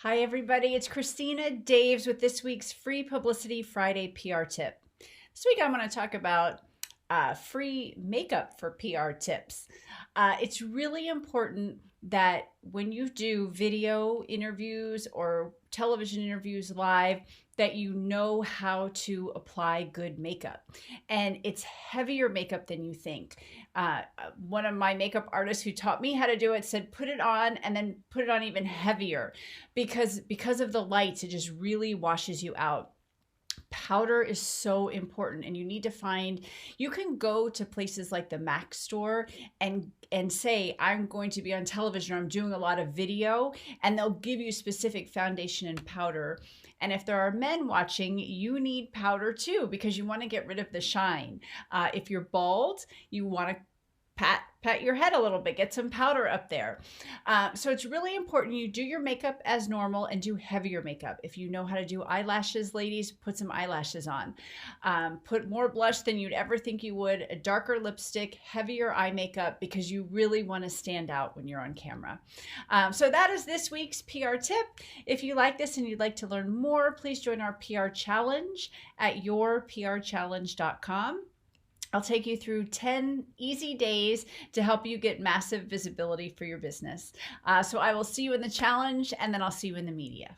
Hi, everybody. It's Christina Daves with this week's Free Publicity Friday PR tip. This week, I'm going to talk about free makeup for PR tips. It's really important that when you do video interviews or television interviews live, that you know how to apply good makeup. And it's heavier makeup than you think. One of my makeup artists who taught me how to do it said, put it on and then put it on even heavier because of the lights, it just really washes you out. Powder is so important, and you need to find, you can go to places like the Mac store and say, I'm going to be on television, or I'm doing a lot of video, and they'll give you specific foundation and powder. And if there are men watching, you need powder too, because you want to get rid of the shine. If you're bald, you want to pat your head a little bit, get some powder up there. So it's really important you do your makeup as normal and do heavier makeup. If you know how to do eyelashes, ladies, put some eyelashes on. Put more blush than you'd ever think you would, a darker lipstick, heavier eye makeup, because you really want to stand out when you're on camera. So that is this week's PR tip. If you like this and you'd like to learn more, please join our PR challenge at yourprchallenge.com. I'll take you through 10 easy days to help you get massive visibility for your business. So I will see you in the challenge, and then I'll see you in the media.